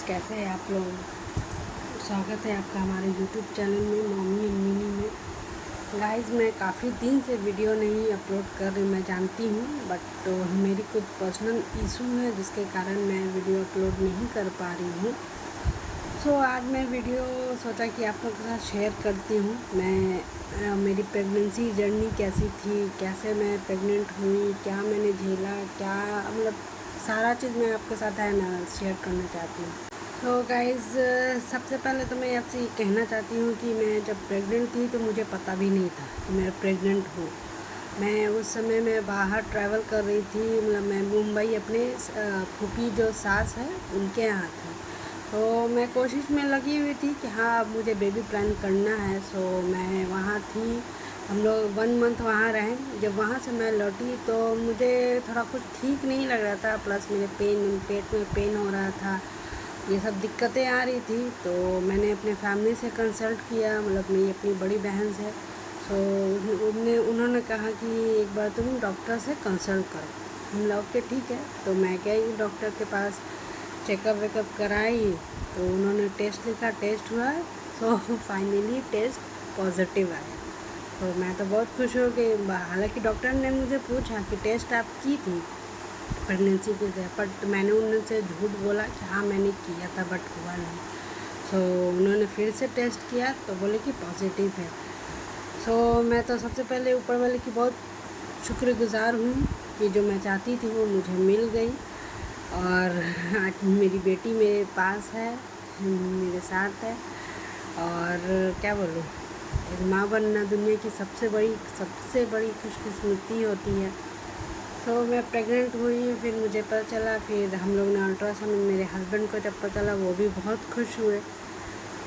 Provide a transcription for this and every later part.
कैसे हैं आप लोग। स्वागत है आपका हमारे यूट्यूब चैनल में मम्मी एंड मिनी में। गाइस, मैं काफ़ी दिन से वीडियो नहीं अपलोड कर रही, मैं जानती हूँ, बट मेरी कुछ पर्सनल इशू है जिसके कारण मैं वीडियो अपलोड नहीं कर पा रही हूँ। सो आज मैं वीडियो सोचा कि आप लोगों के साथ शेयर करती हूँ। मैं मेरी प्रेगनेंसी जर्नी कैसी थी, कैसे मैं प्रेग्नेंट हुई, क्या मैंने झेला, क्या मतलब सारा चीज़ मैं आपके साथ है ना शेयर करना चाहती हूँ। तो गाइज़, सबसे पहले तो मैं आपसे ये कहना चाहती हूँ कि मैं जब प्रेग्नेंट थी तो मुझे पता भी नहीं था कि मैं प्रेग्नेंट हूँ। मैं उस समय मैं बाहर ट्रैवल कर रही थी, मतलब मैं मुंबई अपने फूफी जो सास है उनके यहाँ थी। तो मैं कोशिश में लगी हुई थी कि हाँ अब मुझे बेबी प्लान करना है। सो मैं वहाँ थी, हम लोग 1 मंथ वहाँ रहे। जब वहाँ से मैं लौटी तो मुझे थोड़ा कुछ ठीक नहीं लग रहा था, प्लस मेरे पेट में पेन हो रहा था, ये सब दिक्कतें आ रही थी। तो मैंने अपने फैमिली से कंसल्ट किया, मतलब मेरी अपनी बड़ी बहन से। तो उन्होंने कहा कि एक बार तुम डॉक्टर से कंसल्ट करो। हम लोग के ठीक है, तो मैं गई डॉक्टर के पास, चेकअप वेकअप कराई। तो उन्होंने टेस्ट लिखा, टेस्ट हुआ, तो फाइनली टेस्ट पॉजिटिव आया। तो मैं तो बहुत खुश हो गई। हालांकि डॉक्टर ने मुझे पूछा कि टेस्ट आप की थी प्रेगनेंसी के थे, बट मैंने उनसे झूठ बोला कि हाँ मैंने किया था बट हुआ नहीं। सो उन्होंने फिर से टेस्ट किया तो बोले कि पॉजिटिव है। सो मैं तो सबसे पहले ऊपर वाले की बहुत शुक्रगुज़ार हूँ कि जो मैं चाहती थी वो मुझे मिल गई। और आज मेरी बेटी मेरे पास है, मेरे साथ है। और क्या बोलूँ, एक माँ बनना दुनिया की सबसे बड़ी खुशकिस्मती होती है। तो मैं प्रेग्नेंट हुई, फिर मुझे पता चला, फिर हम लोग ने अल्ट्रासाउंड, मेरे हस्बैंड को जब पता चला वो भी बहुत खुश हुए।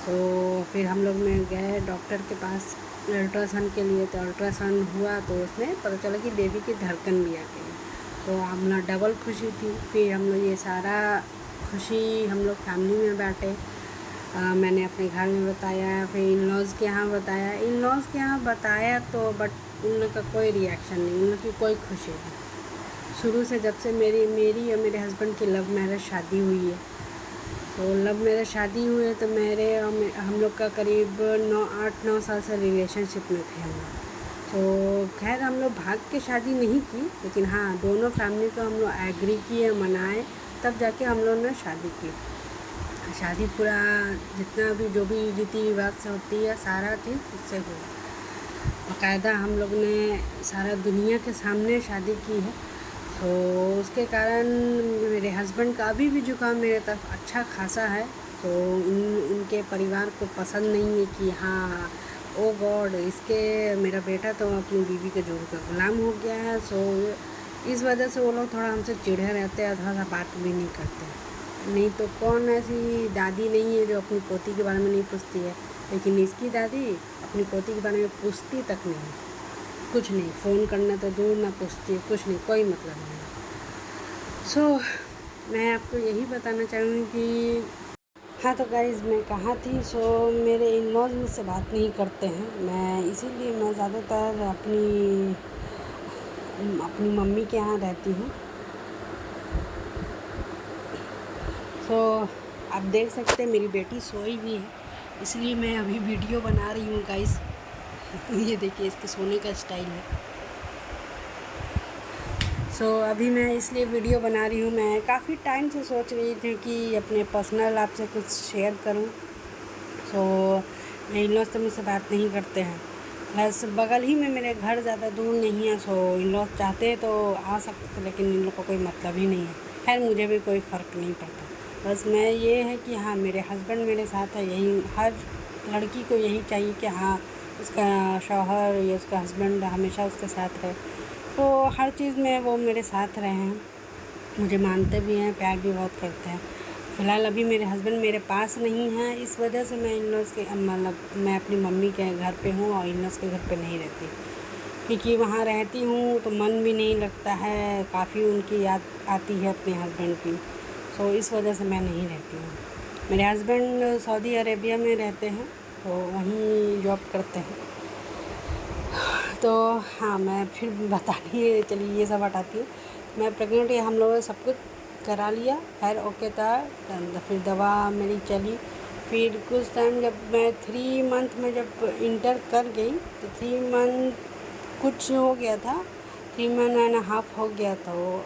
तो फिर हम लोग में गए डॉक्टर के पास अल्ट्रासाउंड के लिए। तो अल्ट्रासाउंड हुआ तो उसमें पता चला कि बेबी की धड़कन भी आ गई। तो हम लोग डबल खुशी थी। फिर हम लोग ये सारा खुशी हम लोग फैमिली में बाँटे। मैंने अपने घर में बताया, फिर इन लॉज़ के यहाँ बताया तो बट उन लोग का कोई रिएक्शन नहीं, उन लोग की कोई खुशी नहीं। शुरू से जब से मेरी और मेरे हस्बैंड की लव मैरिज शादी हुई है, तो लव मैरिज शादी हुई है, तो हम लोग का करीब 8-9 साल से रिलेशनशिप में थे हम लोग। तो खैर हम लोग भाग के शादी नहीं की, लेकिन हाँ दोनों फैमिली को हम लोग एग्री किए, मनाए, तब जाके हम लोग ने शादी की। शादी पूरा जितना भी जो भी रीति रिवाज से होती है सारा चीज़ उससे हुआ। बाकायदा हम लोग ने सारा दुनिया के सामने शादी की है। तो उसके कारण मेरे हस्बैंड का अभी भी झुकाव मेरे तरफ अच्छा खासा है। तो उनके परिवार को पसंद नहीं है कि हाँ ओ गॉड, मेरा बेटा तो अपनी बीवी के जोर का गुलाम हो गया है। सो इस वजह से वो लोग थोड़ा हमसे चिढ़े रहते हैं, थोड़ा सा बात भी नहीं करते। नहीं तो कौन ऐसी दादी नहीं है जो अपनी पोती के बारे में नहीं पूछती है, लेकिन इसकी दादी अपनी पोती के बारे में पूछती तक नहीं, कुछ नहीं, फ़ोन करना तो दूर, ना पूछती, कुछ नहीं, कोई मतलब नहीं। सो मैं आपको यही बताना चाहूँगी कि हाँ, तो गाइज़ मैं कहाँ थी। सो मेरे इन लॉज़ मुझसे बात नहीं करते हैं, इसीलिए मैं ज़्यादातर अपनी मम्मी के यहाँ रहती हूँ। सो आप देख सकते हैं मेरी बेटी सोई भी है, इसलिए मैं अभी वीडियो बना रही हूँ गाइज़। ये देखिए इसके सोने का स्टाइल है। सो अभी मैं इसलिए वीडियो बना रही हूँ। मैं काफ़ी टाइम से सोच रही थी कि अपने पर्सनल आपसे कुछ शेयर करूँ। सो मेरे इन लॉज़ तो मुझसे बात नहीं करते हैं, प्लस बगल ही में मेरे घर, ज़्यादा दूर नहीं है। सो इन लॉज़ चाहते तो आ सकते थे, लेकिन इन लोग को कोई मतलब ही नहीं है। खैर मुझे भी कोई फ़र्क नहीं पड़ता। बस मैं ये है कि हाँ मेरे हस्बैंड मेरे साथ है, यही हर लड़की को यही चाहिए कि हाँ उसका शौहर या उसका हस्बैंड हमेशा उसके साथ रहे। तो हर चीज़ में वो मेरे साथ रहे हैं, मुझे मानते भी हैं, प्यार भी बहुत करते हैं। फ़िलहाल अभी मेरे हस्बैंड मेरे पास नहीं हैं, इस वजह से मैं इन-लॉज़ के मतलब मैं अपनी मम्मी के घर पे हूँ और इन-लॉज़ के घर पे नहीं रहती, क्योंकि वहाँ रहती हूँ तो मन भी नहीं लगता है, काफ़ी उनकी याद आती है अपने हस्बैंड की। सो इस वजह से मैं नहीं रहती हूँ। मेरे हस्बैंड सऊदी अरेबिया में रहते हैं, तो वहीं जॉब करते हैं। तो हाँ, मैं फिर बतानी है, चलिए ये सब हटाती हूँ। मैं प्रेग्नेंट, हम लोगों ने सब कुछ करा लिया, खैर ओके था। फिर दवा मेरी चली। फिर कुछ टाइम जब मैं 3 मंथ में जब इंटर कर गई तो 3 मंथ कुछ हो गया था, 3 मंथ एंड हाफ हो गया, तो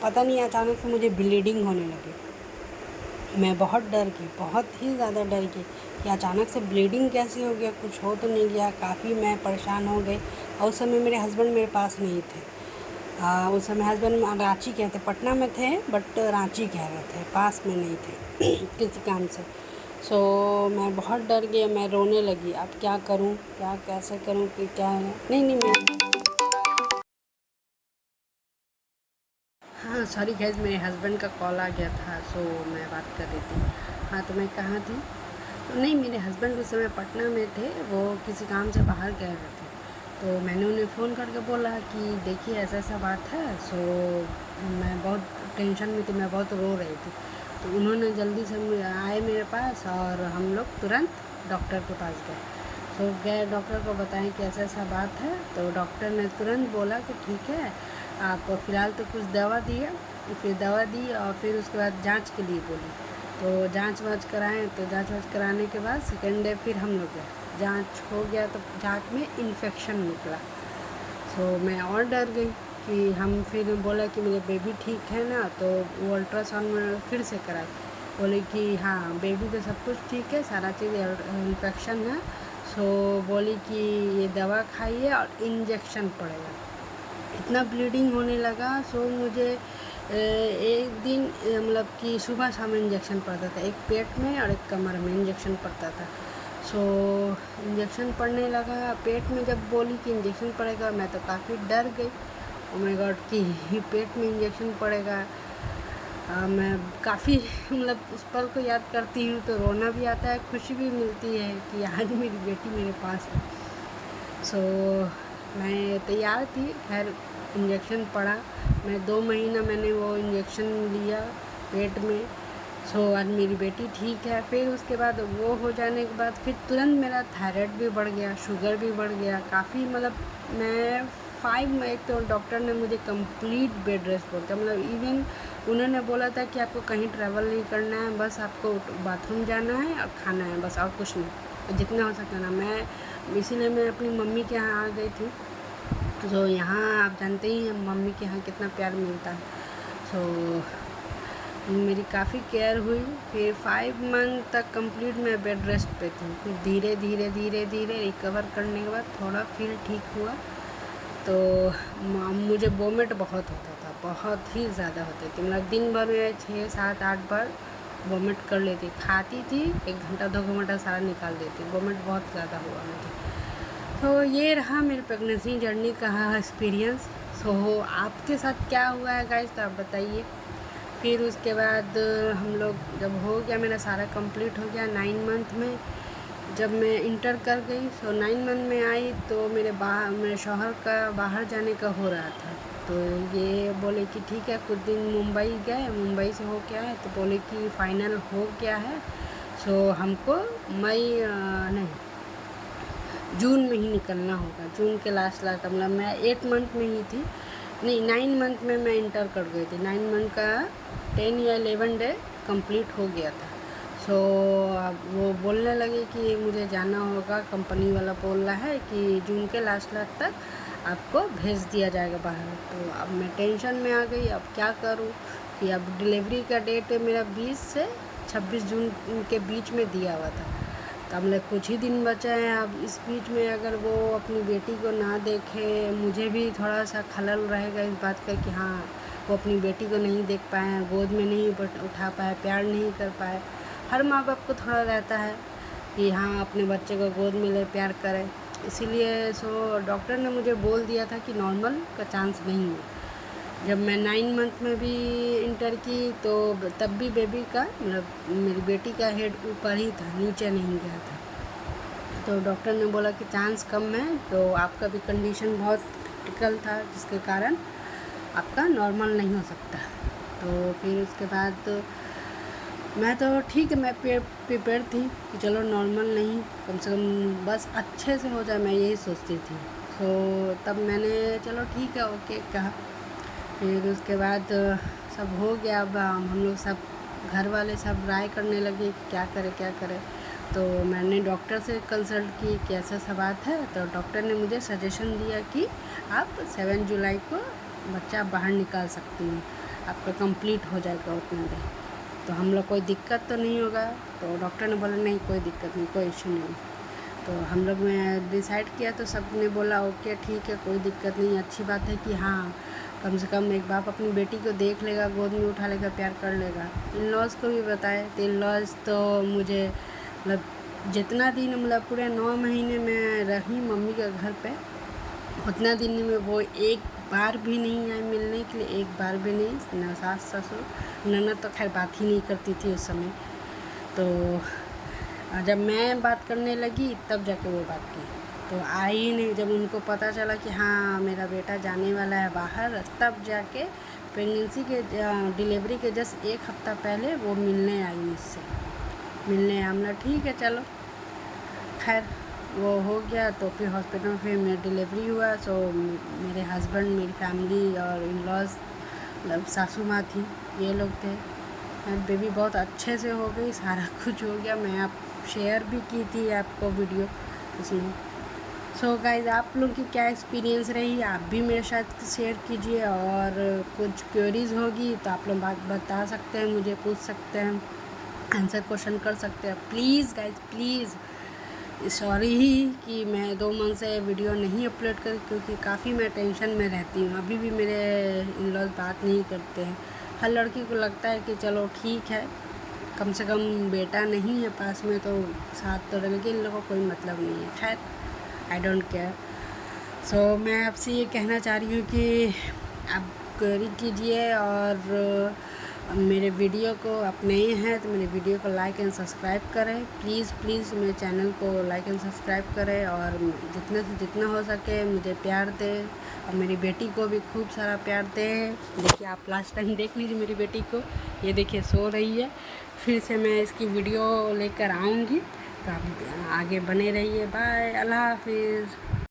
पता नहीं अचानक से मुझे ब्लीडिंग होने लगी। मैं बहुत डर गई, बहुत ही ज़्यादा डर गई कि अचानक से ब्लीडिंग कैसे हो गया, कुछ हो तो नहीं गया। काफ़ी मैं परेशान हो गई। और उस समय मेरे हस्बैंड मेरे पास नहीं थे। उस समय हस्बैंड रांची गए थे, पटना में थे बट रांची कह रहे थे, पास में नहीं थे किसी काम से। सो मैं बहुत डर गई, मैं रोने लगी। अब क्या करूं, क्या कैसे करूं कि क्या नहीं नहीं मैं हाँ सॉरी गैस, मेरे हस्बैंड का कॉल आ गया था, सो मैं बात कर रही थी। हाँ तो मैं कहाँ थी, तो नहीं मेरे हस्बैंड उस समय पटना में थे, वो किसी काम से बाहर गए हुए थे। तो मैंने उन्हें फ़ोन करके बोला कि देखिए ऐसा ऐसा बात है। सो मैं बहुत टेंशन में थी, मैं बहुत रो रही थी। तो उन्होंने जल्दी से आए मेरे पास और हम लोग तुरंत डॉक्टर के पास गए। तो गए डॉक्टर को बताएं कि ऐसा ऐसा बात है। तो डॉक्टर ने तुरंत बोला कि ठीक है, आप फ़िलहाल तो कुछ दवा दिए, फिर दवा दी और फिर उसके बाद जांच के लिए बोली। तो जांच वाँच कराएँ, तो जांच वाँच कराने के बाद सेकेंड डे फिर हम लोग गए। जांच हो गया तो जांच में इन्फेक्शन निकला। तो मैं और डर गई कि हम फिर बोला कि मेरे बेबी ठीक है ना, तो वो अल्ट्रासाउंड में फिर से कराई। बोले कि हाँ बेबी तो सब कुछ ठीक है, सारा चीज़ इन्फेक्शन है। सो बोली कि ये दवा खाइए और इंजेक्शन पड़ेगा। इतना ब्लीडिंग होने लगा। सो मुझे एक दिन मतलब कि सुबह शाम इंजेक्शन पड़ता था, एक पेट में और एक कमर में इंजेक्शन पड़ता था। सो इंजेक्शन पड़ने लगा पेट में, जब बोली कि इंजेक्शन पड़ेगा मैं तो काफ़ी डर गई। ओ माय गॉड कि पेट में इंजेक्शन पड़ेगा। मैं काफ़ी मतलब उस पल को याद करती हूँ तो रोना भी आता है, खुशी भी मिलती है कि आज मेरी बेटी मेरे पास है। सो मैं तैयार थी, खैर इंजेक्शन पड़ा। मैं 2 महीना मैंने वो इंजेक्शन लिया पेट में। सो आज मेरी बेटी ठीक है। फिर उसके बाद वो हो जाने के बाद फिर तुरंत मेरा थायराइड भी बढ़ गया, शुगर भी बढ़ गया काफ़ी। मतलब मैं 5 में, एक तो डॉक्टर ने मुझे कंप्लीट बेड रेस्ट बोलता, मतलब इवन उन्होंने बोला था कि आपको कहीं ट्रैवल नहीं करना है, बस आपको बाथरूम जाना है और खाना है, बस और कुछ नहीं, जितना हो सकता ना। मैं इसीलिए मैं अपनी मम्मी के यहाँ आ गई थी। तो यहाँ आप जानते ही हैं मम्मी के यहाँ कितना प्यार मिलता है। सो मेरी काफ़ी केयर हुई। फिर 5 मंथ तक कंप्लीट मैं बेड रेस्ट पे थी। फिर धीरे धीरे धीरे धीरे रिकवर करने के बाद थोड़ा फील ठीक हुआ। तो मुझे वोमिट बहुत होता था, बहुत ही ज़्यादा होती थी। मतलब दिन भर में 6 7 8 बार वोमिट कर लेती। खाती थी 1 घंटा 2 घंटा सारा निकाल देती। वोमिट बहुत ज़्यादा हुआ मुझे। तो ये रहा मेरी प्रेगनेंसी जर्नी का एक्सपीरियंस। सो आपके साथ क्या हुआ है गाइस, तो आप बताइए। फिर उसके बाद हम लोग जब हो गया, मेरा सारा कंप्लीट हो गया 9 मंथ में, जब मैं इंटर कर गई। सो 9 मंथ में आई तो मेरे शौहर का बाहर जाने का हो रहा था। तो ये बोले कि ठीक है, कुछ दिन मुंबई गए, मुंबई से हो के आए तो बोले कि फ़ाइनल हो गया है। सो हमको नहीं जून में ही निकलना होगा, जून के लास्ट मतलब मैं 8 मंथ में ही थी, नहीं 9 मंथ में मैं इंटर कर गई थी। 9 मंथ का 10 या 11 डे कंप्लीट हो गया था। सो अब वो बोलने लगे कि मुझे जाना होगा, कंपनी वाला बोल रहा है कि जून के लास्ट तक आपको भेज दिया जाएगा बाहर। तो अब मैं टेंशन में आ गई, अब क्या करूं कि अब डिलीवरी का डेट मेरा 20 से 26 जून के बीच में दिया हुआ था। तो अब मतलब कुछ ही दिन बचे हैं। अब इस बीच में अगर वो अपनी बेटी को ना देखे, मुझे भी थोड़ा सा खलल रहेगा इस बात का कि हाँ वो अपनी बेटी को नहीं देख पाए, गोद में नहीं उठा पाए, प्यार नहीं कर पाए। हर माँ बाप को थोड़ा रहता है कि हाँ अपने बच्चे को गोद में ले, प्यार करें। इसीलिए सो डॉक्टर ने मुझे बोल दिया था कि नॉर्मल का चांस नहीं है। जब मैं 9 मंथ में भी इंटर की तो तब भी बेबी का मतलब मेरी बेटी का हेड ऊपर ही था, नीचे नहीं गया था। तो डॉक्टर ने बोला कि चांस कम है, तो आपका भी कंडीशन बहुत क्रिटिकल था जिसके कारण आपका नॉर्मल नहीं हो सकता। तो फिर उसके बाद मैं तो ठीक है, मैं प्रिपेयर थी कि चलो नॉर्मल नहीं, कम से कम बस अच्छे से हो जाए, मैं यही सोचती थी। तो तब मैंने चलो ठीक है ओके कहा। फिर उसके बाद सब हो गया। अब हम लोग सब घर वाले सब राय करने लगे कि क्या करें। तो मैंने डॉक्टर से कंसल्ट की कि ऐसा सा बात है। तो डॉक्टर ने मुझे सजेशन दिया कि आप 7 जुलाई को बच्चा बाहर निकाल सकती हैं, आपका कंप्लीट हो जाएगा उतना दिन। तो हम लोग कोई दिक्कत तो नहीं होगा। तो डॉक्टर ने बोला नहीं कोई दिक्कत नहीं, कोई इशू नहीं। तो हम लोग में डिसाइड किया तो सब ने बोला ओके ठीक है, कोई दिक्कत नहीं। अच्छी बात है कि हाँ कम से कम एक बाप अपनी बेटी को देख लेगा, गोद में उठा लेगा, प्यार कर लेगा। इन लॉज को भी बताए तो इन लॉज तो मुझे मतलब जितना दिन मतलब पूरे 9 महीने में रही मम्मी के घर पे, उतना दिन में वो एक बार भी नहीं आए मिलने के लिए, एक बार भी नहीं। न सास ससुर ननद तो खैर बात ही नहीं करती थी उस समय। तो जब मैं बात करने लगी तब जाके वो बात की, तो आई ही नहीं। जब उनको पता चला कि हाँ मेरा बेटा जाने वाला है बाहर, तब जाके प्रेगनेंसी के डिलीवरी के जस्ट 1 हफ़्ता पहले वो मिलने आई मुझसे, मिलने आमला ठीक है चलो। खैर वो हो गया। तो फिर हॉस्पिटल में फिर मेरा डिलीवरी हुआ। सो मेरे हस्बैंड, मेरी फैमिली और इन लॉज मतलब सासू माँ थी, ये लोग थे। बेबी बहुत अच्छे से हो गई, सारा कुछ हो गया। मैं आप शेयर भी की थी आपको वीडियो उसमें। सो गाइज आप लोग की क्या एक्सपीरियंस रही, आप भी मेरे साथ शेयर कीजिए। और कुछ क्वेरीज़ होगी तो आप लोग बात बता सकते हैं, मुझे पूछ सकते हैं, आंसर क्वेश्चन कर सकते हैं। प्लीज़ गाइज प्लीज़, सॉरी कि मैं 2 मंथ से वीडियो नहीं अपलोड कर, क्योंकि काफ़ी मैं टेंशन में रहती हूँ। अभी भी मेरे इन लॉज बात नहीं करते हैं। हर लड़की को लगता है कि चलो ठीक है, कम से कम बेटा नहीं है पास में तो साथ तो रह, लेकिन इन लोगों को कोई मतलब नहीं है। खैर आई डोंट केयर। सो मैं आपसे ये कहना चाह रही हूँ कि आप क्वेरी कीजिए। और मेरे वीडियो को आप नए हैं तो मेरे वीडियो को लाइक एंड सब्सक्राइब करें। प्लीज़ मेरे चैनल को लाइक एंड सब्सक्राइब करें। और जितना से जितना हो सके मुझे प्यार दें, और मेरी बेटी को भी खूब सारा प्यार दें। देखिए आप लास्ट टाइम देख लीजिए मेरी बेटी को, ये देखिए सो रही है। फिर से मैं इसकी वीडियो लेकर आऊँगी, तो आप आगे बने रहिए। बाय, अल्लाह हाफिज़।